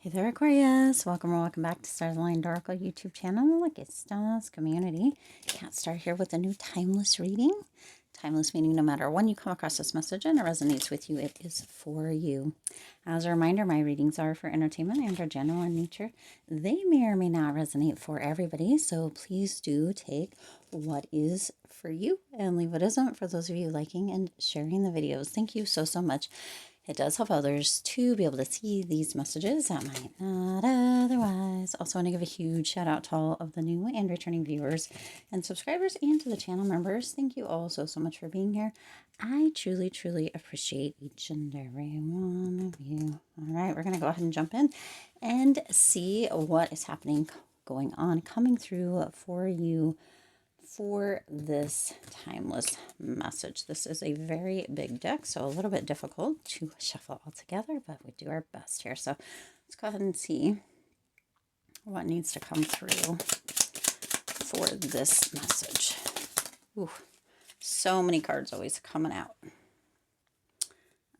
Hey there, Aquarius. Welcome or welcome back to Stars Aligned Oracle YouTube channel, luckystars community. Can't start here with a new timeless reading. Timeless meaning no matter when you come across this message and it resonates with you, it is for you. As a reminder, my readings are for entertainment and are general in nature. They may or may not resonate for everybody, so please do take what is for you and leave what isn't for those of you liking and sharing the videos. Thank you so much. It does help others to be able to see these messages that might not otherwise. Also want to give a huge shout out to all of the new and returning viewers and subscribers and to the channel members. Thank you all so much for being here. I truly appreciate each and every one of you. All right, we're going to go ahead and jump in and see what is happening, going on, coming through for you for this timeless message. This is a very big deck, so a little bit difficult to shuffle all together, but we do our best here. So let's go ahead and see what needs to come through for this message. Ooh, so many cards always coming out.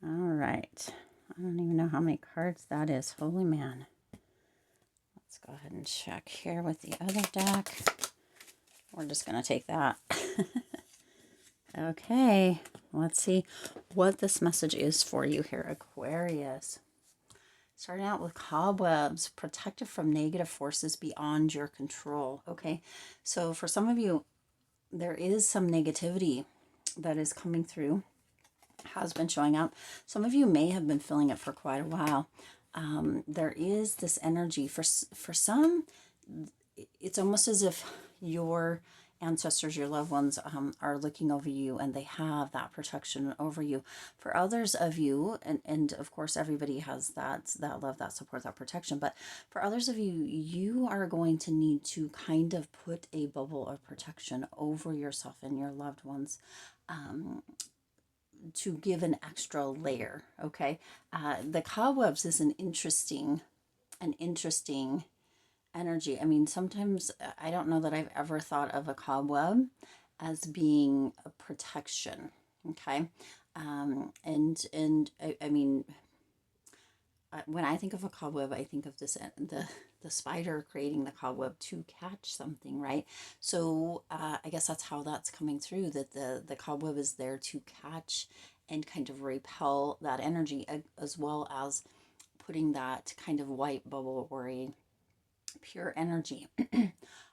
All right. I don't even know how many cards that is. Holy man. Let's go ahead and check here with the other deck. We're just going to take that. Okay, let's see what this message is for you here, Aquarius. Starting out with cobwebs, protected from negative forces beyond your control. Okay, so for some of you, there is some negativity that is coming through, has been showing up. Some of you may have been feeling it for quite a while. There is this energy. For some, it's almost as if your ancestors, your loved ones, are looking over you and they have that protection over you. For others of you, and of course everybody has that love, that support, that protection, but for others of you, you are going to need to kind of put a bubble of protection over yourself and your loved ones, to give an extra layer. Okay, the cobwebs is an interesting energy. I mean, sometimes I don't know that I've ever thought of a cobweb as being a protection. Okay, I mean, when I think of a cobweb, I think of the spider creating the cobweb to catch something, right? So I guess that's how that's coming through. That the cobweb is there to catch and kind of repel that energy, as well as putting that kind of white bubble or a pure energy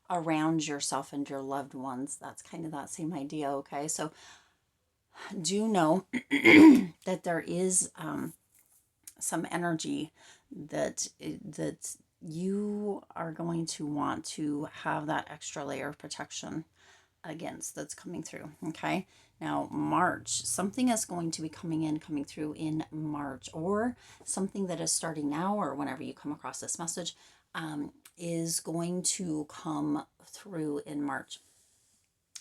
around yourself and your loved ones. That's kind of that same idea. Okay, so do know that there is some energy that you are going to want to have that extra layer of protection against, that's coming through. Okay, now March, something is going to be coming through in March, or something that is starting now, or whenever you come across this message, is going to come through in March.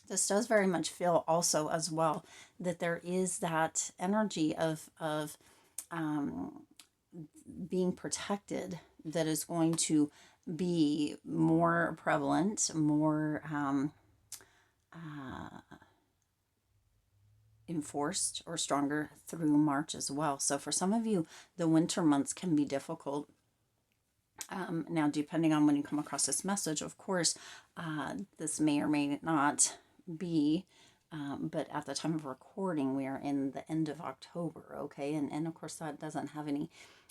This does very much feel also as well that there is that energy of being protected that is going to be more prevalent, more enforced or stronger through March as well. So for some of you, the winter months can be difficult. Now, depending on when you come across this message, of course, this may or may not be, but at the time of recording, we are in the end of October, okay? And of course, that doesn't have any,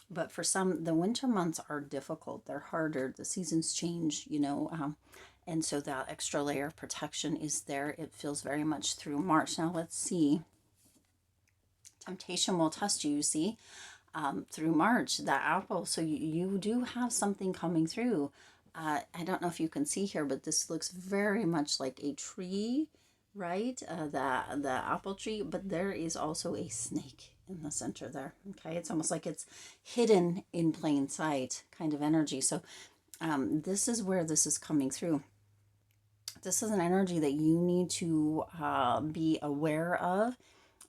but for some, the winter months are difficult. They're harder. The seasons change, you know, and so that extra layer of protection is there. It feels very much through March. Now, let's see. Temptation will test you, you see. Through March, that apple. So you do have something coming through. I don't know if you can see here, but this looks very much like a tree, right? The apple tree, but there is also a snake in the center there. Okay, it's almost like it's hidden in plain sight kind of energy. So this is where this is coming through. This is an energy that you need to be aware of,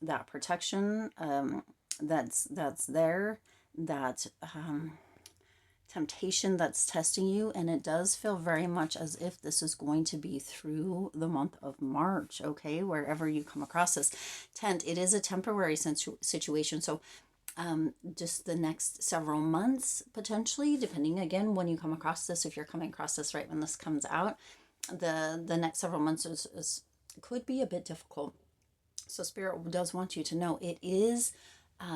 that protection, that's there, that temptation that's testing you. And it does feel very much as if this is going to be through the month of March. Okay, wherever you come across this tent, it is a temporary situation. So just the next several months, potentially, depending again when you come across this. If you're coming across this right when this comes out, the next several months could be a bit difficult. So Spirit does want you to know it is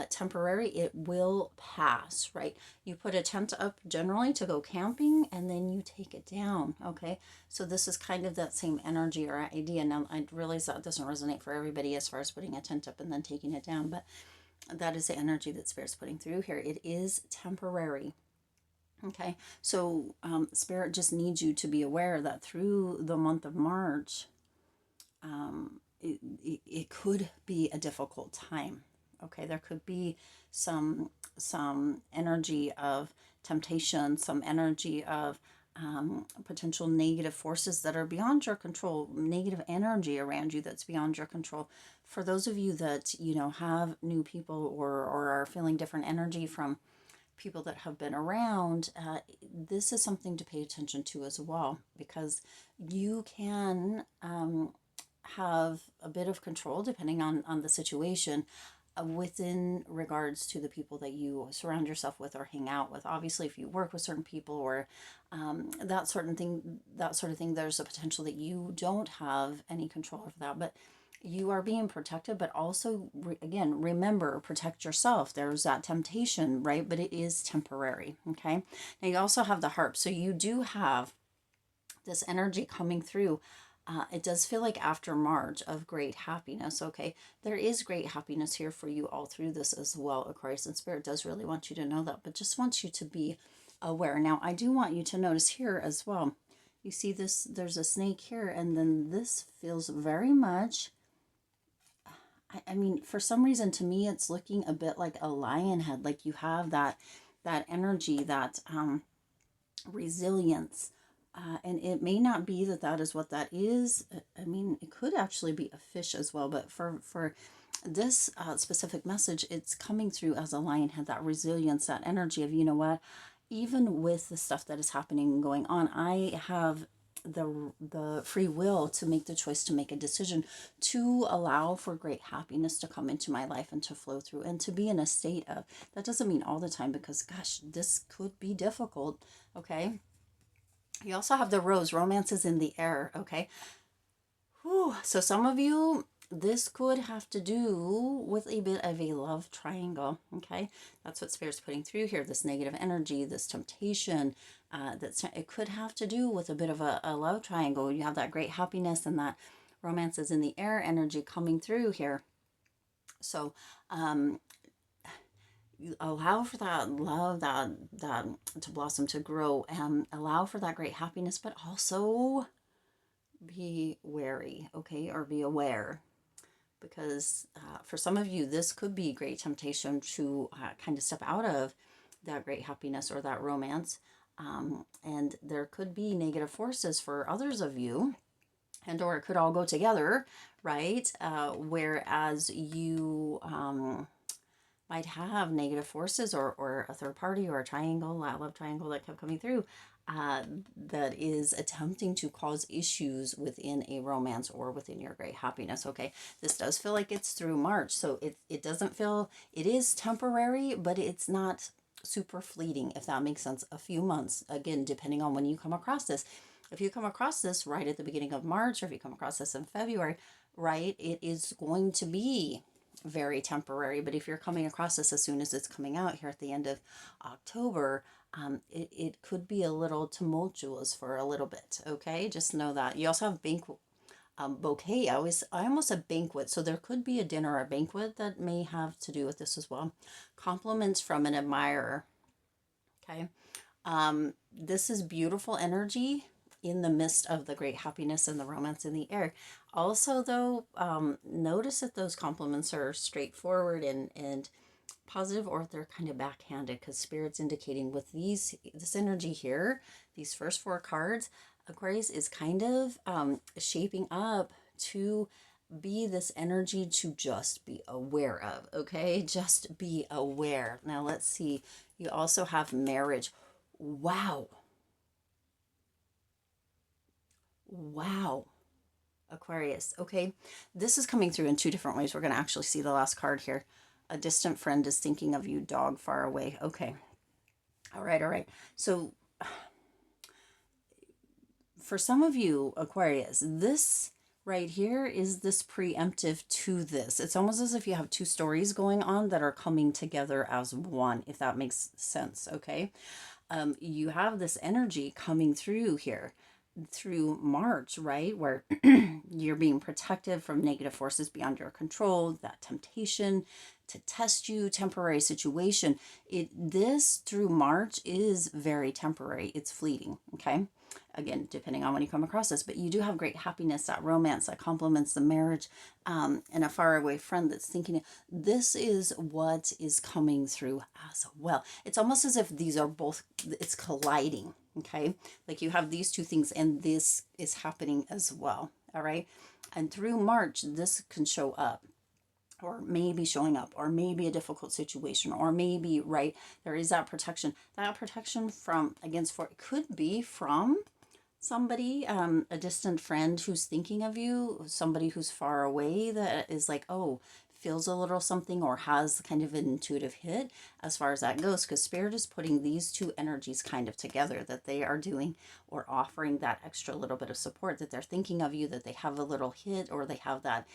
temporary. It will pass, right? You put a tent up generally to go camping and then you take it down, okay? So this is kind of that same energy or idea. Now, I realize that doesn't resonate for everybody as far as putting a tent up and then taking it down, but that is the energy that Spirit's putting through here. It is temporary. Okay, so Spirit just needs you to be aware that through the month of March, it could be a difficult time. Okay, there could be some energy of temptation, some energy of potential negative forces that are beyond your control, negative energy around you that's beyond your control. For those of you that, you know, have new people or are feeling different energy from people that have been around, this is something to pay attention to as well, because you can have a bit of control depending on the situation within regards to the people that you surround yourself with or hang out with. Obviously, if you work with certain people or that sort of thing, there's a potential that you don't have any control over that, but you are being protected. But also, again, remember, protect yourself. There's that temptation, right? But it is temporary. Okay, now you also have the harp, so you do have this energy coming through. It does feel like after March of great happiness. Okay, there is great happiness here for you all through this as well, Aquarius, and Spirit does really want you to know that, but just wants you to be aware. Now, I do want you to notice here as well. You see this, there's a snake here, and then this feels very much, I mean, for some reason, to me, it's looking a bit like a lion head, like you have that energy, that resilience. And it may not be that that is what that is. I mean, it could actually be a fish as well. But for this specific message, it's coming through as a lion head, that resilience, that energy of, you know what, even with the stuff that is happening and going on, I have the free will to make the choice, to make a decision, to allow for great happiness to come into my life and to flow through and to be in a state of, that doesn't mean all the time, because gosh, this could be difficult. Okay, you also have the rose. Romance is in the air. Okay. Whew. So some of you, this could have to do with a bit of a love triangle. Okay. That's what Spirit's putting through here. This negative energy, this temptation, it could have to do with a bit of a love triangle. You have that great happiness and that romance is in the air energy coming through here. So, you allow for that love, that to blossom, to grow, and allow for that great happiness, but also be wary, okay, or be aware, because for some of you, this could be great temptation to kind of step out of that great happiness or that romance, and there could be negative forces for others of you, and or it could all go together, right? Whereas you might have negative forces or a third party or a triangle, a love triangle that kept coming through, that is attempting to cause issues within a romance or within your great happiness. Okay, this does feel like it's through March, so it doesn't feel, it is temporary, but it's not super fleeting, if that makes sense. A few months, again, depending on when you come across this. If you come across this right at the beginning of March, or if you come across this in February, right, it is going to be very temporary. But if you're coming across this as soon as it's coming out here at the end of October, it could be a little tumultuous for a little bit. Okay, just know that. You also have bouquet. I almost said banquet, so there could be a dinner or a banquet that may have to do with this as well. Compliments from an admirer. Okay, this is beautiful energy in the midst of the great happiness and the romance in the air. Also, though, notice that those compliments are straightforward and positive, or if they're kind of backhanded, because Spirit's indicating with this energy here, these first four cards, Aquarius is kind of shaping up to be this energy to just be aware of. Okay, just be aware. Now let's see. You also have marriage. Wow. Wow, Aquarius. Okay, this is coming through in two different ways. We're going to actually see the last card here. A distant friend is thinking of you, dog far away. Okay. All right, all right. So for some of you, Aquarius, this right here is this preemptive to this. It's almost as if you have two stories going on that are coming together as one, if that makes sense, okay? You have this energy coming through here through March, right? Where you're being protected from negative forces beyond your control, that temptation to test you, temporary situation. This through March is very temporary. It's fleeting, okay? Again, depending on when you come across this, but you do have great happiness, that romance that complements the marriage, and a faraway friend that's thinking. This is what is coming through as well. It's almost as if these are both, it's colliding, okay? Like you have these two things and this is happening as well, all right? And through March, this can show up, or maybe showing up, or maybe a difficult situation, or maybe, right, there is that protection from against, for it could be from somebody, a distant friend who's thinking of you, somebody who's far away that is like, oh, feels a little something, or has kind of an intuitive hit as far as that goes, because Spirit is putting these two energies kind of together, that they are doing or offering that extra little bit of support, that they're thinking of you, that they have a little hit, or they have that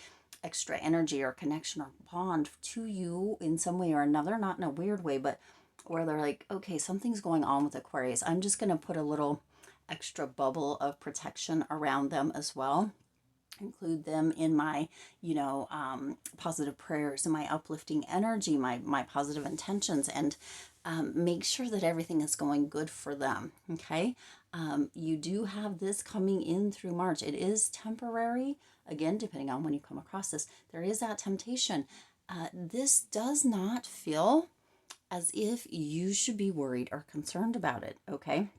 extra energy or connection or bond to you in some way or another, not in a weird way, but where they're like, okay, something's going on with Aquarius. I'm just going to put a little extra bubble of protection around them as well. Include them in my, positive prayers and my uplifting energy, my positive intentions, and make sure that everything is going good for them. Okay. You do have this coming in through March. It is temporary. Again, depending on when you come across this, there is that temptation. This does not feel as if you should be worried or concerned about it. Okay.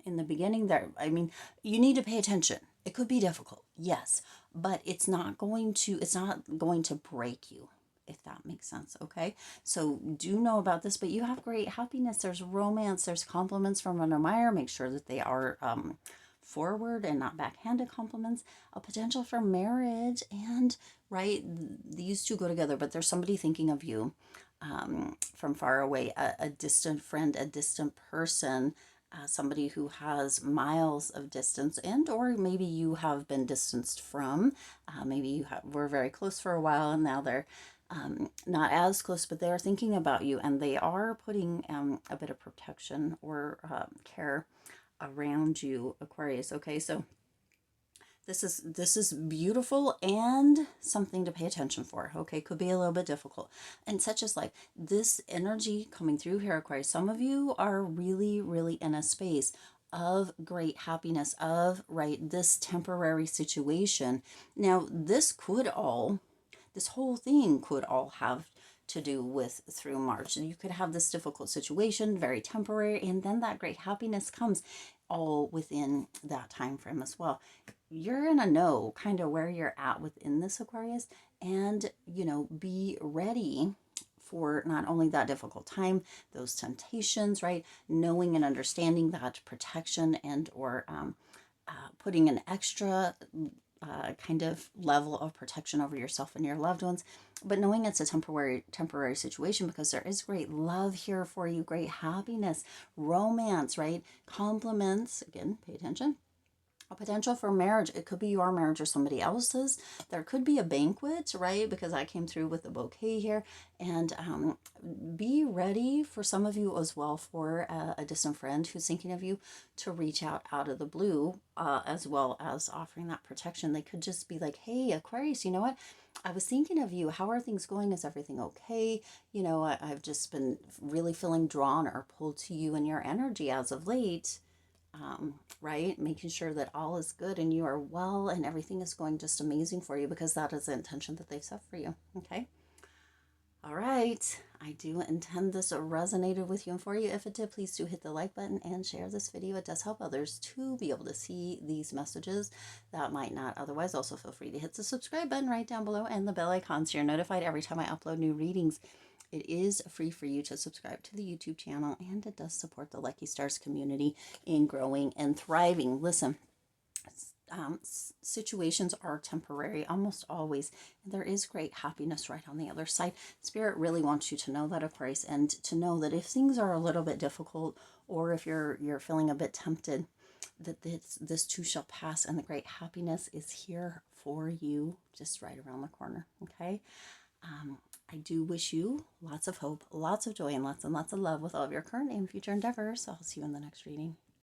In the beginning there, I mean, you need to pay attention. It could be difficult, yes, but it's not going to break you, if that makes sense. Okay, so do know about this, but you have great happiness, there's romance, there's compliments from an admirer. Make sure that they are forward and not backhanded compliments, a potential for marriage, and right, these two go together, but there's somebody thinking of you from far away, a distant friend, a distant person, somebody who has miles of distance, and or maybe you have been distanced from, maybe were very close for a while and now they're not as close, but they are thinking about you, and they are putting a bit of protection or care around you, Aquarius. Okay, so this is beautiful and something to pay attention for. Okay, could be a little bit difficult, and such as like this energy coming through here, Aquarius. Some of you are really, really in a space of great happiness, of right, this temporary situation. Now, this whole thing could all have to do with through March. You could have this difficult situation, very temporary, and then that great happiness comes all within that time frame as well. You're gonna know kind of where you're at within this, Aquarius, and be ready for not only that difficult time, those temptations, right? Knowing and understanding that protection, and or putting an extra kind of level of protection over yourself and your loved ones, but knowing it's a temporary situation, because there is great love here for you, great happiness, romance, right? Compliments, again, pay attention. A potential for marriage. It could be your marriage or somebody else's. There could be a banquet, right? Because I came through with the bouquet here. And be ready, for some of you as well, for a distant friend who's thinking of you to reach out of the blue, as well as offering that protection. They could just be like, hey, Aquarius, you know what? I was thinking of you. How are things going? Is everything okay? I've just been really feeling drawn or pulled to you and your energy as of late. Right? Making sure that all is good and you are well and everything is going just amazing for you, because that is the intention that they've set for you. Okay. All right. I do intend this resonated with you and for you. If it did, please do hit the like button and share this video. It does help others to be able to see these messages that might not otherwise. Also, feel free to hit the subscribe button right down below and the bell icon so you're notified every time I upload new readings. It is free for you to subscribe to the YouTube channel, and it does support the Lucky Stars community in growing and thriving. Listen, situations are temporary, almost always. And there is great happiness right on the other side. Spirit really wants you to know that, Aquarius, and to know that if things are a little bit difficult, or if you're feeling a bit tempted, that this too shall pass, and the great happiness is here for you, just right around the corner. Okay. I do wish you lots of hope, lots of joy, and lots of love with all of your current and future endeavors. So I'll see you in the next reading.